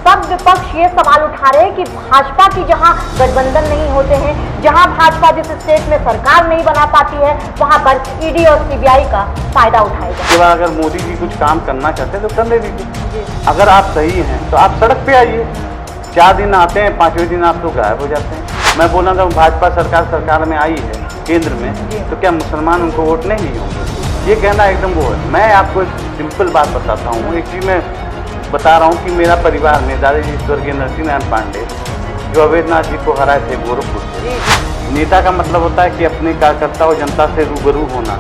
सब विपक्ष ये सवाल उठा रहे हैं कि भाजपा की जहां गठबंधन नहीं होते हैं, जहां भाजपा जिस स्टेट में सरकार नहीं बना पाती है, वहां पर ईडी और सीबीआई का फायदा उठाएगा। अगर मोदी जी कुछ काम करना चाहते हैं तो करने दीजिए। अगर आप सही हैं तो आप सड़क पे आइए। 4 दिन आते हैं, 5वें दिन आप लोग गायब हो जाते हैं। मैं बोला था भाजपा सरकार में आई है केंद्र में, तो क्या मुसलमान उनको वोट नहीं होंगे? ये कहना एकदम वो है। मैं आपको एक सिंपल बात बताता हूँ। एक चीज़ मैं बता रहा हूँ कि मेरा परिवार में दादाजी स्वर्गीय नरसिंह नारायण पांडे जो अवैधनाथ जी को हराए थे गोरखपुर से। नेता का मतलब होता है कि अपने कार्यकर्ता और जनता से रूबरू होना।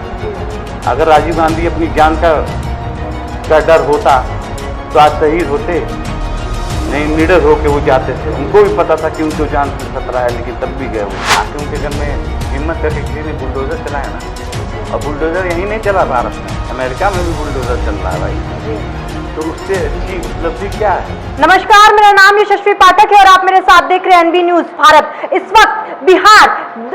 अगर राजीव गांधी अपनी जान का डर होता तो आज शहीद होते नहीं, निडर होकर वो जाते थे। उनको भी पता था कि उनको जान से खतरा है, लेकिन तब भी गए वो। आके उनके घर में हिम्मत करके किसी ने बुलडोजर चलाया ना, और बुलडोजर यहीं नहीं चला भारत में, अमेरिका में भी बुलडोजर चल रहा है भाई। तो उससे अच्छी उपलब्धि क्या है? नमस्कार, मेरा नाम यशस्वी पाठक है और आप मेरे साथ देख रहे हैं एनबी न्यूज भारत। इस वक्त बिहार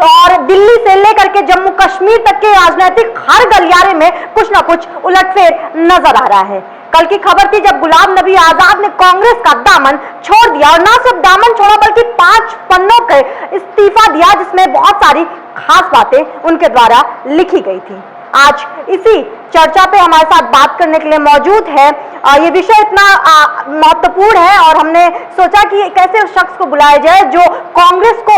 और दिल्ली से लेकर के जम्मू कश्मीर तक के राजनीतिक हर गलियारे में कुछ ना कुछ उलटफेर नजर आ रहा है। कल की खबर थी जब गुलाम नबी आजाद ने कांग्रेस का दामन छोड़ दिया, और ना सिर्फ दामन छोड़ा बल्कि 5 पन्नों का इस्तीफा दिया, जिसमें बहुत सारी खास बातें उनके द्वारा लिखी गई थी। आज इसी चर्चा पे हमारे साथ बात करने के लिए मौजूद है। ये विषय इतना महत्वपूर्ण है और हमने सोचा कि एक ऐसे शख्स को बुलाया जाए जो कांग्रेस को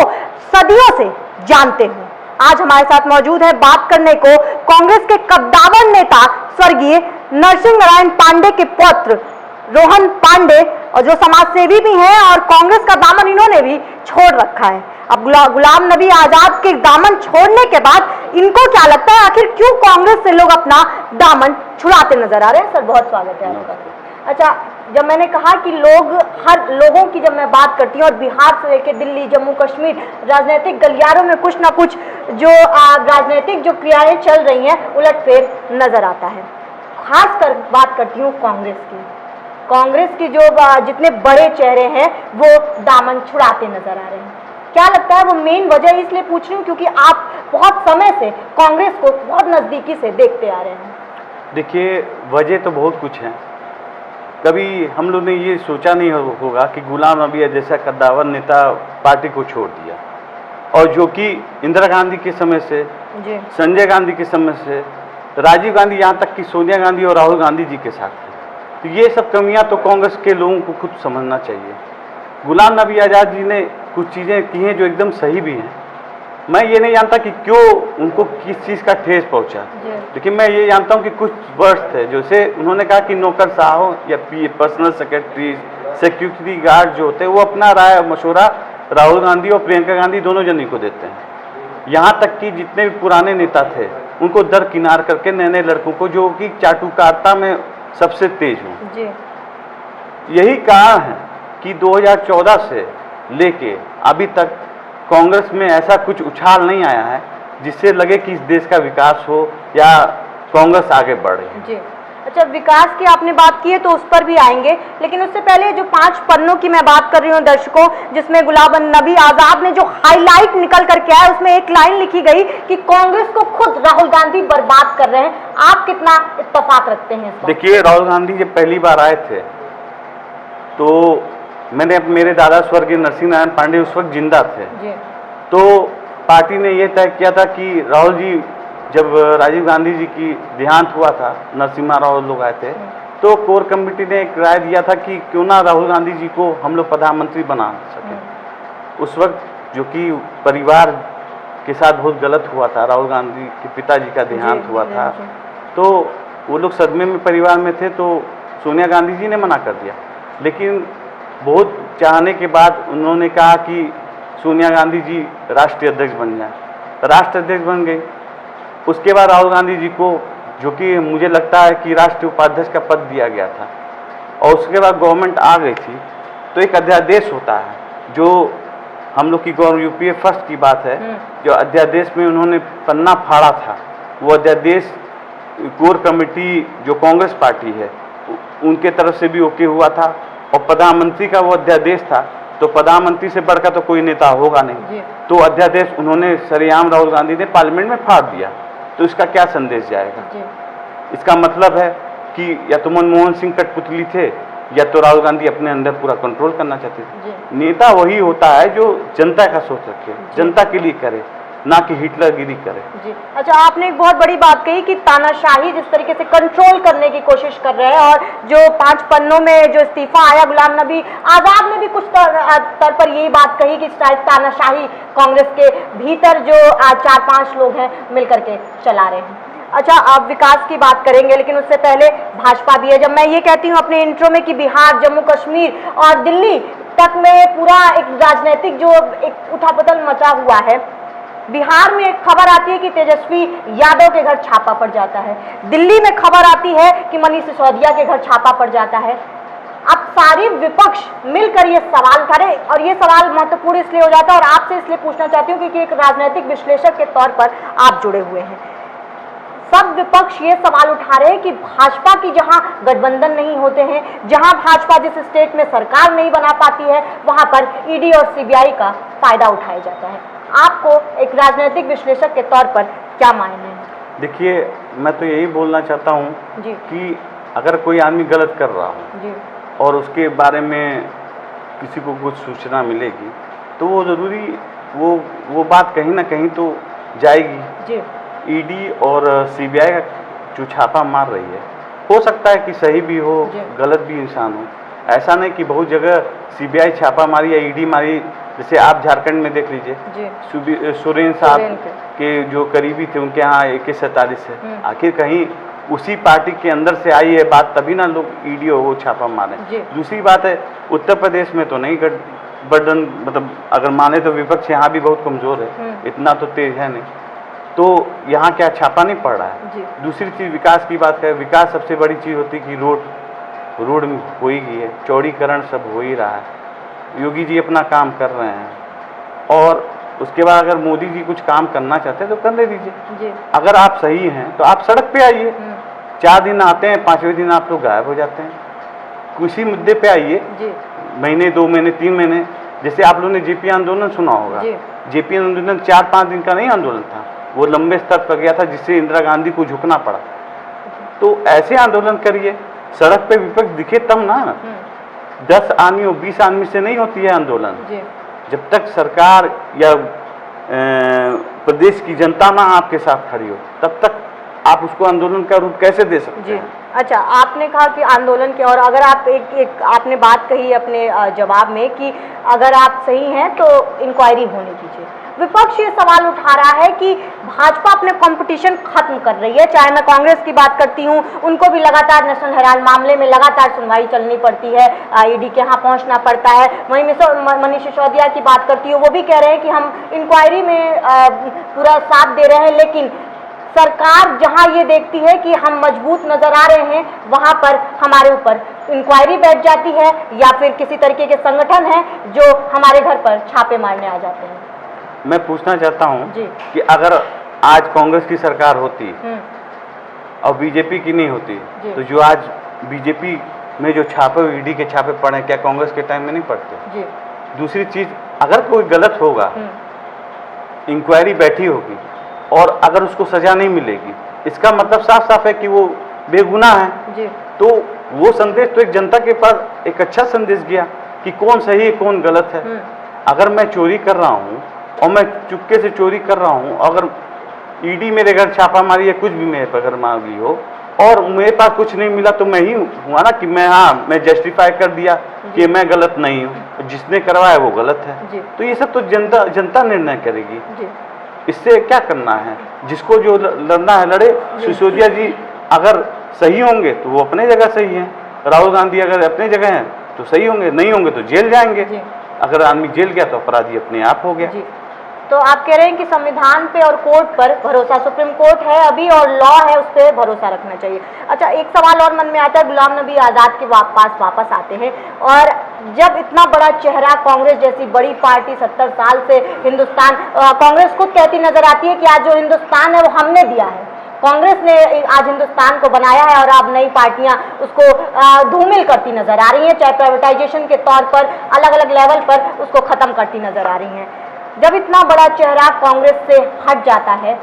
सदियों से जानते हो। आज हमारे साथ मौजूद है बात करने को कांग्रेस के कद्दावर नेता स्वर्गीय नरसिंह नारायण पांडे के पुत्र रोहन पांडे, और जो समाज सेवी भी हैं और कांग्रेस का दामन इन्होंने भी छोड़ रखा है। अब गुलाम नबी आजाद के दामन छोड़ने के बाद इनको क्या लगता है, आखिर क्यों कांग्रेस से लोग अपना दामन छुड़ाते नजर आ रहे हैं? सर, बहुत स्वागत है आपका। अच्छा, जब मैंने कहा कि हर लोगों की जब मैं बात करती हूँ, और बिहार से लेकर दिल्ली, जम्मू कश्मीर, राजनीतिक गलियारों में कुछ ना कुछ जो राजनीतिक जो क्रियाएं चल रही हैं उलटफेर नजर आता है। खासकर बात करती हूँ कांग्रेस की जो जितने बड़े चेहरे हैं वो दामन छुड़ाते नजर आ रहे हैं। क्या लगता है वो मेन वजह? इसलिए पूछ रही हूँ क्योंकि आप बहुत समय से कांग्रेस को बहुत नजदीकी से देखते आ रहे हैं। देखिए, वजह तो बहुत कुछ है। कभी हम लोग ने ये सोचा नहीं होगा कि गुलाम नबी जैसा कद्दावर नेता पार्टी को छोड़ दिया, और जो कि इंदिरा गांधी के समय से, संजय गांधी के समय से, राजीव गांधी, यहाँ तक कि सोनिया गांधी और राहुल गांधी जी के साथ है। तो ये सब कमियां तो कांग्रेस के लोगों को खुद समझना चाहिए। गुलाम नबी आज़ाद जी ने कुछ चीज़ें की हैं जो एकदम सही भी हैं। मैं ये नहीं जानता कि क्यों उनको किस चीज़ का ठेस पहुंचा, लेकिन मैं ये जानता हूं कि कुछ वर्ड्स थे जैसे उन्होंने कहा कि नौकरशाहों या पर्सनल सेक्रेटरी, सिक्योरिटी गार्ड जो होते हैं वो अपना राय मशवरा राहुल गांधी और प्रियंका गांधी दोनों जन को देते हैं। यहाँ तक कि जितने भी पुराने नेता थे उनको दरकिनार करके नए नए लड़कों को, जो कि चाटुकारिता में सबसे तेज हूँ। यही कारण है कि 2014 से लेके अभी तक कांग्रेस में ऐसा कुछ उछाल नहीं आया है जिससे लगे कि इस देश का विकास हो या कांग्रेस आगे बढ़े। जी, अच्छा, विकास की आपने बात की है तो उस पर भी आएंगे, लेकिन उससे पहले जो 5 पन्नों की मैं बात कर रही हूँ दर्शकों, जिसमें गुलाम नबी आजाद ने जो हाईलाइट निकल करके आया, उसमें एक लाइन लिखी गई कि कांग्रेस को खुद राहुल गांधी बर्बाद कर रहे हैं। आप कितना इत्तेफाक रखते हैं? देखिए, राहुल गांधी जब पहली बार आए थे तो मेरे दादा स्वर्गीय नरसिंह नारायण पांडे उस वक्त जिंदा थे। तो पार्टी ने यह तय किया था कि राहुल जी, जब राजीव गांधी जी की देहांत हुआ था, नरसिम्हा राव लोग आए थे, तो कोर कमेटी ने एक राय दिया था कि क्यों ना राहुल गांधी जी को हम लोग प्रधानमंत्री बना सके। उस वक्त जो कि परिवार के साथ बहुत गलत हुआ था, राहुल गांधी के पिताजी का देहांत हुआ था, तो वो लोग सदमे में परिवार में थे, तो सोनिया गांधी जी ने मना कर दिया। लेकिन बहुत चाहने के बाद उन्होंने कहा कि सोनिया गांधी जी राष्ट्रीय अध्यक्ष बन जाए, राष्ट्रीय अध्यक्ष बन गई। उसके बाद राहुल गांधी जी को, जो कि मुझे लगता है कि राष्ट्रीय उपाध्यक्ष का पद दिया गया था, और उसके बाद गवर्नमेंट आ गई थी, तो एक अध्यादेश होता है जो हम लोग की यूपीए फर्स्ट की बात है, जो अध्यादेश में उन्होंने पन्ना फाड़ा था, वो अध्यादेश कोर कमेटी जो कांग्रेस पार्टी है उनके तरफ से भी ओके हुआ था, और प्रधानमंत्री का वो अध्यादेश था, तो प्रधानमंत्री से बढ़कर तो कोई नेता होगा नहीं। तो अध्यादेश उन्होंने सरेआम राहुल गांधी ने पार्लियामेंट में फाड़ दिया। तो इसका क्या संदेश जाएगा? इसका मतलब है कि या तो मनमोहन सिंह कठपुतली थे या तो राहुल गांधी अपने अंदर पूरा कंट्रोल करना चाहते थे। जी। नेता वही होता है जो जनता का सोच रखे, जनता के लिए करे, ना कि हिटलरगिरी करे। जी। अच्छा, आपने एक बहुत बड़ी बात कही कि तानाशाही जिस तरीके से कंट्रोल करने की कोशिश कर रहे हैं, और जो 5 पन्नों में जो इस्तीफा आया, गुलाम नबी आजाद ने भी कुछ स्तर पर यही बात कही कि शायद तानाशाही कांग्रेस के भीतर जो 4-5 लोग हैं मिलकर के चला रहे हैं। अच्छा, आप विकास की बात करेंगे, लेकिन उससे पहले भाजपा भी है। जब मैं ये कहती हूँ अपने इंट्रो में कि बिहार, जम्मू कश्मीर और दिल्ली तक में पूरा एक राजनीतिक जो एक उथापथल मचा हुआ है, बिहार में एक खबर आती है कि तेजस्वी यादव के घर छापा पड़ जाता है, दिल्ली में खबर आती है कि मनीष सिसोदिया के घर छापा पड़ जाता है। अब सारी विपक्ष मिलकर ये सवाल उठा रहे, और ये सवाल महत्वपूर्ण इसलिए हो जाता है, और आपसे इसलिए पूछना चाहती हूँ क्योंकि एक राजनीतिक विश्लेषक के तौर पर आप जुड़े हुए हैं। सब विपक्ष ये सवाल उठा रहे हैं कि भाजपा की जहां गठबंधन नहीं होते हैं, जहां भाजपा जिस स्टेट में सरकार नहीं बना पाती है, वहां पर ईडी और सीबीआई का फायदा उठाया जाता है। आपको एक राजनीतिक विश्लेषक के तौर पर क्या मायने हैं? देखिए, मैं तो यही बोलना चाहता हूँ जी। कि अगर कोई आदमी गलत कर रहा हो जी। और उसके बारे में किसी को कुछ सूचना मिलेगी, तो वो ज़रूरी वो बात कहीं ना कहीं तो जाएगी। जी। ईडी और सीबीआई का जो छापा मार रही है, हो सकता है कि सही भी हो, गलत भी इंसान हो। ऐसा नहीं कि बहुत जगह सीबीआई छापा मारी या ईडी मारी, जैसे आप झारखंड में देख लीजिए, सुरेंद्र साहब के जो करीबी थे उनके यहाँ AK-47 है। आखिर कहीं उसी पार्टी के अंदर से आई है बात, तभी ना लोग ईडी और वो छापा मारे। दूसरी बात है, उत्तर प्रदेश में तो नहीं गठबंधन, मतलब अगर माने तो विपक्ष यहाँ भी बहुत कमजोर है, इतना तो तेज है नहीं, तो यहाँ क्या छापा नहीं पड़ रहा है। दूसरी चीज़ विकास की बात करें, विकास सबसे बड़ी चीज़ होती है कि रोड में हो ही गई है, चौड़ीकरण सब हो ही रहा है, योगी जी अपना काम कर रहे हैं। और उसके बाद अगर मोदी जी कुछ काम करना चाहते हैं तो करने दीजिए। अगर आप सही हैं तो आप सड़क पे आइए, 4 दिन आते हैं, 5वें दिन आप लोग गायब हो जाते हैं। किसी मुद्दे पे आइए, महीने, 2 महीने, 3 महीने, जैसे आप लोगों ने जेपी आंदोलन सुना होगा। जेपी आंदोलन 4-5 दिन का नहीं आंदोलन था, वो लंबे स्तर पर गया था, जिससे इंदिरा गांधी को झुकना पड़ा। तो ऐसे आंदोलन करिए, सड़क पे विपक्ष दिखे तब ना। 10 आदमी और 20 आदमी से नहीं होती है आंदोलन। जब तक सरकार या प्रदेश की जनता ना आपके साथ खड़ी हो, तब तक आप उसको आंदोलन का रूप कैसे दे सकते हैं? अच्छा, आपने कहा कि आंदोलन के, और अगर आप एक आपने बात कही अपने जवाब में कि अगर आप सही हैं तो इंक्वायरी होने दीजिए। विपक्ष ये सवाल उठा रहा है कि भाजपा अपने कंपटीशन खत्म कर रही है। चाहे मैं कांग्रेस की बात करती हूँ, उनको भी लगातार नेशनल हेराल्ड मामले में लगातार सुनवाई चलनी पड़ती है, ईडी के यहाँ पहुँचना पड़ता है। वहीं मनीष सिसोदिया की बात करती हूँ, वो भी कह रहे हैं कि हम इंक्वायरी में पूरा साथ दे रहे हैं, लेकिन सरकार जहां ये देखती है कि हम मजबूत नजर आ रहे हैं, वहां पर हमारे ऊपर इंक्वायरी बैठ जाती है, या फिर किसी तरीके के संगठन हैं जो हमारे घर पर छापे मारने आ जाते हैं। मैं पूछना चाहता हूं कि अगर आज कांग्रेस की सरकार होती और बीजेपी की नहीं होती, तो जो आज बीजेपी में जो छापे, ईडी के छापे पड़े, क्या कांग्रेस के टाइम में नहीं पड़ते? दूसरी चीज, अगर कोई गलत होगा, इंक्वायरी बैठी होगी और अगर उसको सजा नहीं मिलेगी, इसका मतलब साफ साफ है कि वो बेगुनाह है। तो वो संदेश तो एक जनता के पास एक अच्छा संदेश गया कि कौन सही है कौन गलत है। अगर मैं चोरी कर रहा हूँ और मैं चुपके से चोरी कर रहा हूँ, अगर ईडी मेरे घर छापा मारी या कुछ भी मेरे पर घर मारी हो और मेरे पास कुछ नहीं मिला, तो मैं ही हुआ ना कि मैं जस्टिफाई कर दिया कि मैं गलत नहीं हूँ, जिसने करवाया वो गलत है। तो ये सब तो जनता निर्णय करेगी। इससे क्या करना है, जिसको जो लड़ना है लड़े। सिसोदिया जी अगर सही होंगे तो वो अपने जगह सही हैं, राहुल गांधी अगर अपनी जगह हैं तो सही होंगे, नहीं होंगे तो जेल जाएंगे। अगर आदमी जेल गया तो अपराधी अपने आप हो गया। तो आप कह रहे हैं कि संविधान पे और कोर्ट पर भरोसा, सुप्रीम कोर्ट है अभी और लॉ है, उस पर भरोसा रखना चाहिए। अच्छा, एक सवाल और मन में आता है, गुलाम नबी आज़ाद के पास वापस आते हैं, और जब इतना बड़ा चेहरा कांग्रेस जैसी बड़ी पार्टी 70 साल से हिंदुस्तान, कांग्रेस खुद कहती नजर आती है कि आज जो हिंदुस्तान है वो हमने दिया है, कांग्रेस ने आज हिंदुस्तान को बनाया है, और अब नई पार्टियां उसको धूमिल करती नजर आ रही हैं, चाहे प्राइवेटाइजेशन के तौर पर अलग अलग लेवल पर उसको खत्म करती नजर आ रही हैं। जब इतना बड़ा चेहरा कांग्रेस से हट जाता है,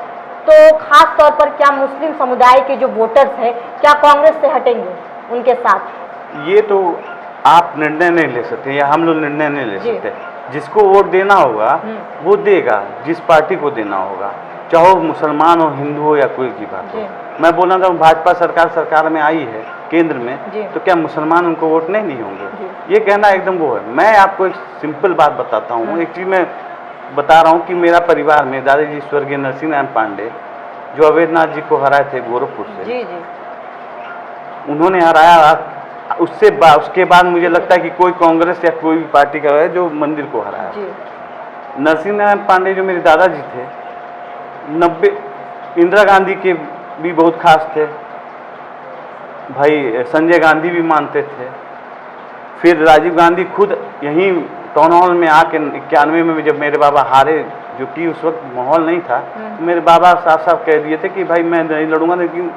तो खास तौर पर क्या मुस्लिम समुदाय के जो वोटर्स हैं क्या कांग्रेस से हटेंगे उनके साथ? ये तो आप निर्णय नहीं ले सकते या हम लोग निर्णय नहीं ले जी। सकते। जिसको वोट देना होगा वो देगा, जिस पार्टी को देना होगा, चाहे वो मुसलमान हो, हिंदू हो या कोई की बात हो। जी। मैं बोल रहा था भाजपा सरकार में आई है केंद्र जी। में, तो क्या मुसलमान उनको वोट नहीं होंगे? जी। ये कहना एकदम वो है। मैं आपको एक सिंपल बात बताता हूँ, एक चीज़ मैं बता रहा हूँ कि मेरा परिवार में दादाजी स्वर्गीय नरसिंह नारायण पांडे जो अवैधनाथ जी को हराए थे गोरखपुर से, जी जी उन्होंने हराया। उसके बाद मुझे लगता है कि कोई कांग्रेस या कोई भी पार्टी का है जो मंदिर को हराया। जी नरसिंह नारायण पांडे जो मेरे दादाजी थे, 90 इंदिरा गांधी के भी बहुत खास थे भाई, संजय गांधी भी मानते थे। फिर राजीव गांधी खुद यहीं टाउन हॉल में आके 91 में जब मेरे बाबा हारे, जो कि उस वक्त माहौल नहीं था, तो मेरे बाबा साफ साफ कह दिए थे कि भाई मैं नहीं लड़ूंगा। लेकिन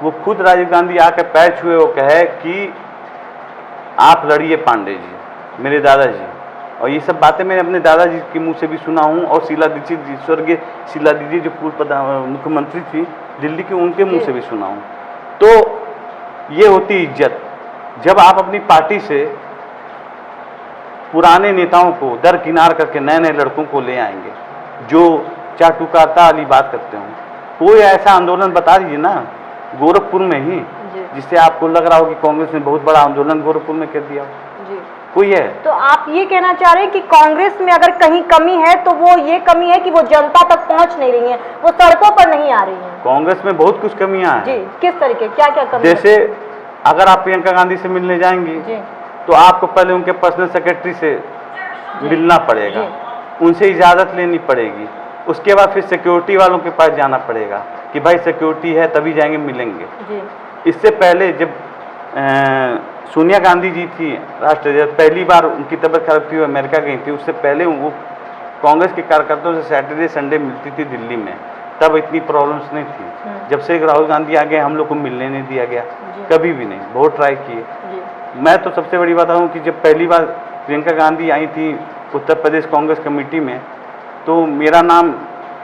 वो खुद राजीव गांधी आके पैर छुए, वो कहे कि आप लड़िए पांडे जी, मेरे दादाजी। और ये सब बातें मैंने अपने दादाजी के मुंह से भी सुना हूँ, और शीला दीक्षित जी, स्वर्गीय शीला दीदी जो पूर्व मुख्यमंत्री थी दिल्ली की, उनके मुंह से भी सुना हूँ। तो ये होती इज्जत जब आप अपनी पार्टी से पुराने नेताओं को दरकिनार करके नए नए लड़कों को ले आएंगे जो चाटुकारिता वाली बात करते हो। कोई ऐसा आंदोलन बता दीजिए ना गोरखपुर में ही, जिससे आपको लग रहा हो कि कांग्रेस ने बहुत बड़ा आंदोलन गोरखपुर में कर दिया हो। जी कोई है? तो आप ये कहना चाह रहे हैं कि कांग्रेस में अगर कहीं कमी है तो वो ये कमी है कि वो जनता तक पहुंच नहीं रही है, वो सड़कों पर नहीं आ रही है। कांग्रेस में बहुत कुछ कमियां हैं। जी, किस तरीके, क्या क्या कमी? जैसे अगर आप प्रियंका गांधी से मिलने जाएंगी जी तो आपको पहले उनके पर्सनल सेक्रेटरी से मिलना पड़ेगा, उनसे इजाज़त लेनी पड़ेगी। उसके बाद फिर सिक्योरिटी वालों के पास जाना पड़ेगा कि भाई सिक्योरिटी है तभी जाएंगे मिलेंगे। जी इससे पहले जब सोनिया गांधी जी थी राष्ट्राध्यक्ष, पहली बार उनकी तबीयत खराब थी, वो अमेरिका गई थी, उससे पहले वो कांग्रेस के कार्यकर्ताओं से सैटरडे संडे मिलती थी दिल्ली में, तब इतनी प्रॉब्लम्स नहीं थी। जब से राहुल गांधी आ गए हम लोग को मिलने नहीं दिया गया, कभी भी नहीं, बहुत ट्राई किए। मैं तो सबसे बड़ी बात हूँ कि जब पहली बार प्रियंका गांधी आई थी उत्तर प्रदेश कांग्रेस कमेटी में, तो मेरा नाम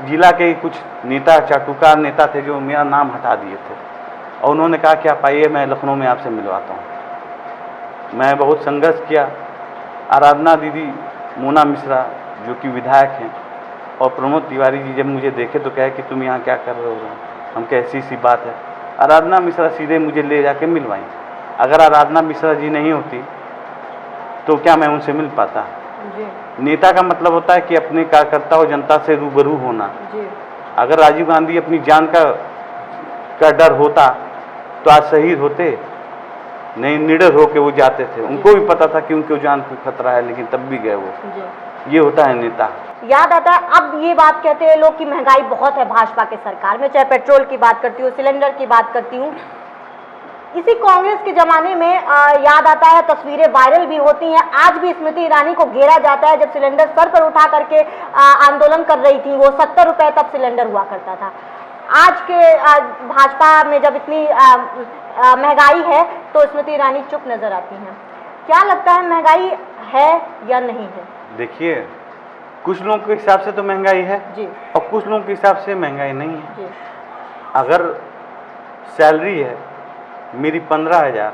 जिला के कुछ नेता, चाटुकार नेता थे जो मेरा नाम हटा दिए थे, और उन्होंने कहा कि आप आइए मैं लखनऊ में आपसे मिलवाता हूँ। मैं बहुत संघर्ष किया। आराधना दीदी, मोना मिश्रा जो कि विधायक हैं, और प्रमोद तिवारी जी जब मुझे देखे तो कहे कि तुम यहाँ क्या कर रहे हो? हम कहे ऐसी सी बात है। आराधना मिश्रा सीधे मुझे ले जाके मिलवाई। अगर आराधना मिश्रा जी नहीं होती तो क्या मैं उनसे मिल पाता? नेता का मतलब होता है कि अपने कार्यकर्ता और जनता से रूबरू होना। अगर राजीव गांधी अपनी जान का डर होता तो आज शहीद होते नहीं, निडर होके वो जाते थे। उनको भी पता था कि उनकी जान को खतरा है, लेकिन तब भी गए वो। ये होता है नेता। याद आता है अब ये बात कहते हैं लोग कि महंगाई बहुत है भाजपा के सरकार में, चाहे पेट्रोल की बात करती हूँ, सिलेंडर की बात करती हूँ। इसी कांग्रेस के जमाने में याद आता है, तस्वीरें वायरल भी होती हैं, आज भी स्मृति ईरानी को घेरा जाता है जब सिलेंडर सर पर उठा करके आंदोलन कर रही थी। वो 70 रुपए तब सिलेंडर हुआ करता था। आज के भाजपा में जब इतनी महंगाई है तो स्मृति ईरानी चुप नजर आती हैं। क्या लगता है, महंगाई है या नहीं है? देखिए, कुछ लोगों के हिसाब से तो महंगाई है जी, और कुछ लोगों के हिसाब से महंगाई नहीं है जी। अगर सैलरी है मेरी 15,000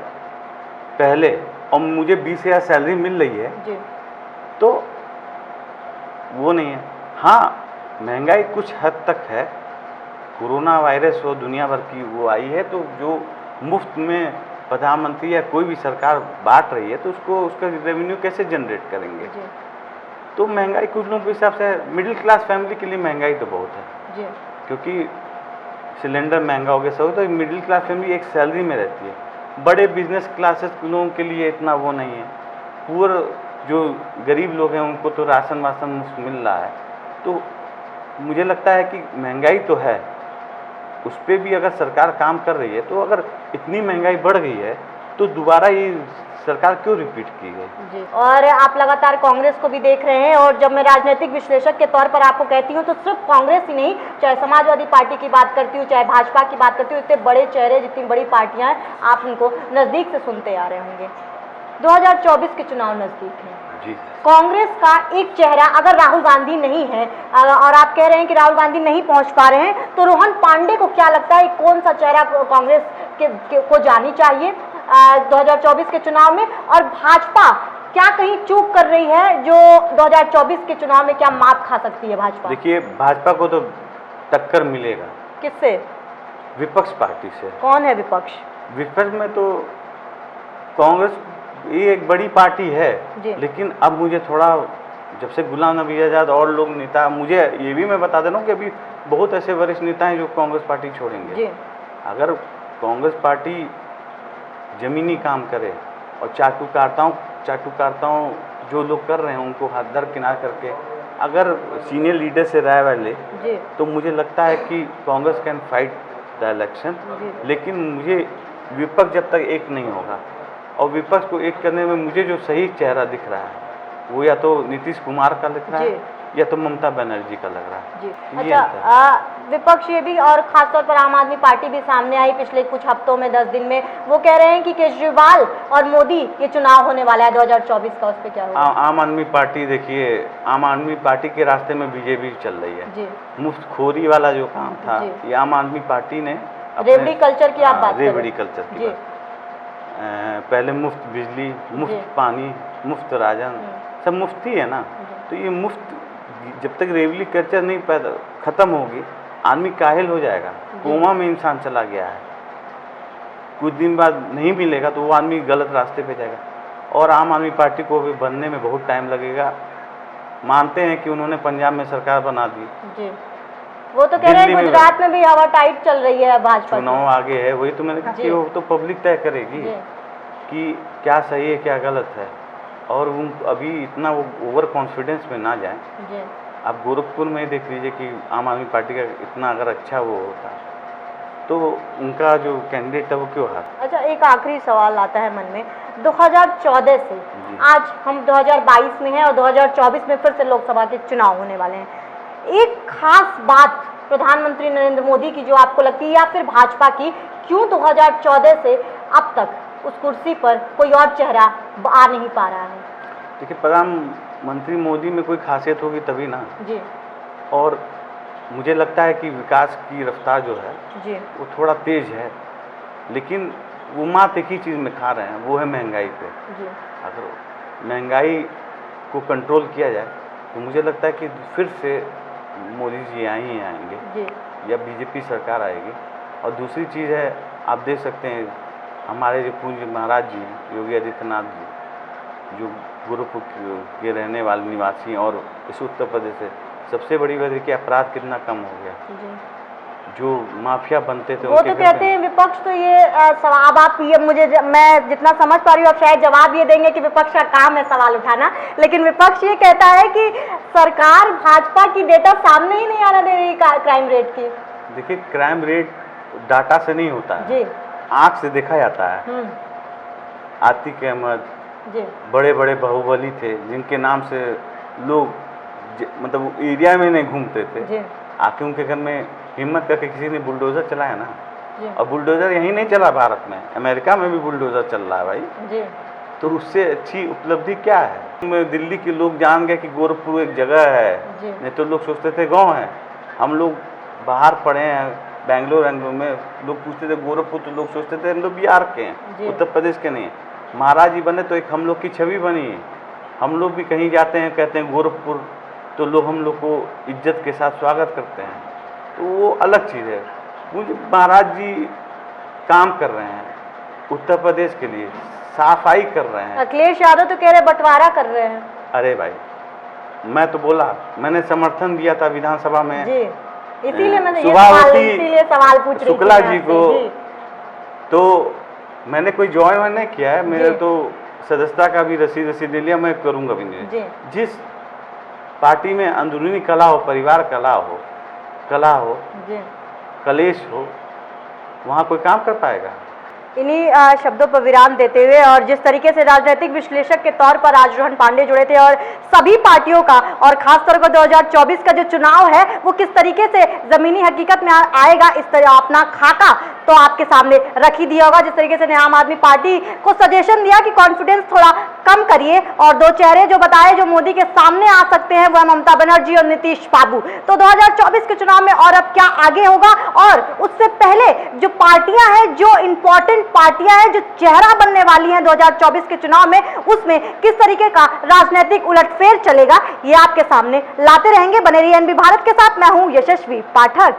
पहले और मुझे 20,000 सैलरी मिल रही है जी, तो वो नहीं है। हाँ, महंगाई कुछ हद तक है। कोरोना वायरस और दुनिया भर की वो आई है, तो जो मुफ्त में प्रधानमंत्री या कोई भी सरकार बांट रही है तो उसका रेवेन्यू कैसे जनरेट करेंगे? जी, तो महंगाई कुछ लोगों के हिसाब से मिडिल क्लास फैमिली के लिए महंगाई तो बहुत है जी, क्योंकि सिलेंडर महंगा हो गया सब, तो मिडिल क्लास फैमिली एक सैलरी में रहती है। बड़े बिजनेस क्लासेस लोगों के लिए इतना वो नहीं है। पूरे जो गरीब लोग हैं उनको तो राशन वाशन मुफ्त मिल रहा है। तो मुझे लगता है कि महंगाई तो है, उस पर भी अगर सरकार काम कर रही है, तो अगर इतनी महंगाई बढ़ गई है तो दोबारा ये सरकार क्यों रिपीट की गई? जी। और आप लगातार कांग्रेस को भी देख रहे हैं, और जब मैं राजनीतिक विश्लेषक के तौर पर आपको कहती हूँ तो सिर्फ कांग्रेस ही नहीं, चाहे समाजवादी पार्टी की बात करती हूँ, चाहे भाजपा की बात करती हूँ, इतने बड़े चेहरे, जितनी बड़ी पार्टियां हैं, आप उनको नजदीक से सुनते आ रहे होंगे। 2024 के चुनाव नजदीक हैं। जी। कांग्रेस का एक चेहरा अगर राहुल गांधी नहीं है, और आप कह रहे हैं कि राहुल गांधी नहीं पहुंच पा रहे हैं, तो रोहन पांडे को क्या लगता है कौन सा चेहरा कांग्रेस को जानी चाहिए? 2024 के चुनाव में, और भाजपा क्या कहीं चूक कर रही है जो 2024 के चुनाव में क्या मात खा सकती है भाजपा? देखिए, भाजपा को तो टक्कर मिलेगा। किससे? विपक्ष पार्टी से। कौन है विपक्ष? विपक्ष में तो कांग्रेस ये एक बड़ी पार्टी है, लेकिन अब मुझे थोड़ा, जब से गुलाम नबी आज़ाद और लोग नेता, मुझे ये भी मैं बता दे रहा हूँ कि अभी बहुत ऐसे वरिष्ठ नेता हैं जो कांग्रेस पार्टी छोड़ेंगे। अगर कांग्रेस पार्टी जमीनी काम करे और चाटुकारिताओं जो लोग कर रहे हैं उनको हाथ दर किनार करके अगर सीनियर लीडर से राय वाय ले, तो मुझे लगता है कि Congress can fight the election. लेकिन मुझे विपक्ष जब तक एक नहीं होगा, और विपक्ष को एक करने में मुझे जो सही चेहरा दिख रहा है वो या तो नीतीश कुमार का लग रहा है या तो ममता बनर्जी का लग रहा है। जी। अच्छा, विपक्ष ये भी, और खासतौर पर आम आदमी पार्टी भी सामने आई पिछले कुछ हफ्तों में, 10 दिन में, वो कह रहे हैं कि केजरीवाल और मोदी ये चुनाव होने वाला है 2024 का, उस पर क्या होगा? आम आदमी पार्टी, देखिए, आम आदमी पार्टी के रास्ते में बीजेपी चल रही है। मुफ्तखोरी वाला जो काम था ये आम आदमी पार्टी ने, रेवड़ी कल्चर की आप बात कर रहे हैं? रेवड़ी कल्चर की बात। पहले मुफ्त बिजली, मुफ्त पानी, मुफ्त राशन, सब मुफ्त ही है ना। तो ये मुफ्त, जब तक रेवड़ी कल्चर नहीं पैदा खत्म होगी, आदमी काहिल हो जाएगा। कोमा में इंसान चला गया है, कुछ दिन बाद नहीं मिलेगा तो वो आदमी गलत रास्ते पे जाएगा। और आम आदमी पार्टी को भी बनने में बहुत टाइम लगेगा। मानते हैं कि उन्होंने पंजाब में सरकार बना दी जी। वो तो कह रहे हैं गुजरात में भी हवा टाइट चल रही है भाजपा, चुनाव आगे है। वही तो मैंने कहा कि वो तो पब्लिक तय करेगी कि क्या सही है क्या गलत है। और उन अभी इतना वो ओवर कॉन्फिडेंस में ना जाए। आप गोरखपुर में ही देख लीजिए कि आम आदमी पार्टी का इतना अगर अच्छा वो होता तो उनका जो कैंडिडेट है वो क्यों हारा। अच्छा, एक आखिरी सवाल आता है मन में। 2014 से आज हम 2022 में हैं और 2024 में फिर से लोकसभा के चुनाव होने वाले हैं। एक खास बात प्रधानमंत्री नरेंद्र मोदी की जो आपको लगती है, या फिर भाजपा की, क्यों 2014 से अब तक उस कुर्सी पर कोई और चेहरा आ नहीं पा रहा है? देखिए, प्रधानमंत्री मोदी में कोई खासियत होगी तभी ना जी। और मुझे लगता है कि विकास की रफ्तार जो है जी वो थोड़ा तेज है, लेकिन वो मात्र एक ही चीज़ में खा रहे हैं, वो है महंगाई पे। जी। अगर महंगाई को कंट्रोल किया जाए तो मुझे लगता है कि फिर से मोदी जी ही आएंगे जी। या बीजेपी सरकार आएगी। और दूसरी चीज़ है, आप देख सकते हैं हमारे जो पूज्य महाराज जी हैं योगी आदित्यनाथ जी, जो गोरखपुर के रहने वाले निवासी हैं और इस उत्तर प्रदेश से, सबसे बड़ी बात है कि अपराध कितना कम हो गया। जी। जो माफिया बनते थे वो तो कहते हैं विपक्ष तो ये अब आप ये मैं जितना समझ पा रही हूँ, आप शायद जवाब ये देंगे कि विपक्ष का काम है सवाल उठाना, लेकिन विपक्ष ये कहता है कि सरकार भाजपा की डेटा सामने ही नहीं आने दे रही क्राइम रेट की। देखिए, क्राइम रेट डाटा से नहीं होता है, आँख से देखा जाता है। आतिक अहमद बड़े बड़े बाहुबली थे जिनके नाम से लोग मतलब एरिया में नहीं घूमते थे, आके उनके घर में हिम्मत करके किसी ने बुलडोजर चलाया ना। और बुलडोजर यहीं नहीं चला, भारत में, अमेरिका में भी बुलडोजर चल रहा है भाई। तो उससे अच्छी उपलब्धि क्या है? दिल्ली के लोग जान गए कि गोरखपुर एक जगह है, नहीं तो लोग सोचते थे गांव है। हम लोग बाहर पढ़े हैं, बेंगलोर में लोग पूछते थे गोरखपुर, तो लोग सोचते थे हम लोग बिहार के हैं, उत्तर प्रदेश के नहीं। महाराज जी बने तो एक हम लोग की छवि बनी है। हम लोग भी कहीं जाते हैं कहते हैं गोरखपुर, तो लोग हम लोग को इज्जत के साथ स्वागत करते हैं, तो वो अलग चीज़ है। मुझे महाराज जी काम कर रहे हैं उत्तर प्रदेश के लिए, सफाई कर रहे हैं। अखिलेश यादव तो कह रहे बंटवारा कर रहे हैं। अरे भाई, मैं तो बोला, मैंने समर्थन दिया था विधानसभा में जी, इसीलिए मैंने ये सवाल पूछ रही शुक्ला जी को। तो मैंने कोई ज्वाइन नहीं किया है, मेरे तो सदस्यता का भी रसीद ले लिया, मैं करूँगा भी नहीं। जिस पार्टी में अंदरूनी कला हो, परिवार कला हो, कलेश हो, वहाँ कोई काम कर पाएगा? इन्हीं शब्दों पर विराम देते हुए, और जिस तरीके से राजनीतिक विश्लेषक के तौर पर आज रोहन पांडे जुड़े थे, और सभी पार्टियों का और खासतौर पर 2024 का जो चुनाव है वो किस तरीके से जमीनी हकीकत में आएगा, इस तरह अपना खाका तो आपके सामने रख ही दिया होगा। जिस तरीके से आम आदमी पार्टी को सजेशन दिया कि कॉन्फिडेंस थोड़ा कम करिए और दो चेहरे जो बताए जो मोदी के सामने आ सकते हैं वह ममता बनर्जी और नीतीश बाबू। तो 2024 के चुनाव में और अब क्या आगे होगा, और उससे पहले जो पार्टियां हैं, जो इंपॉर्टेंट पार्टियां हैं, जो चेहरा बनने वाली हैं 2024 के चुनाव में, उसमें किस तरीके का राजनीतिक उलटफेर चलेगा, ये आपके सामने लाते रहेंगे। बने रहिए एनबी भारत के साथ, मैं हूं यशस्वी पाठक।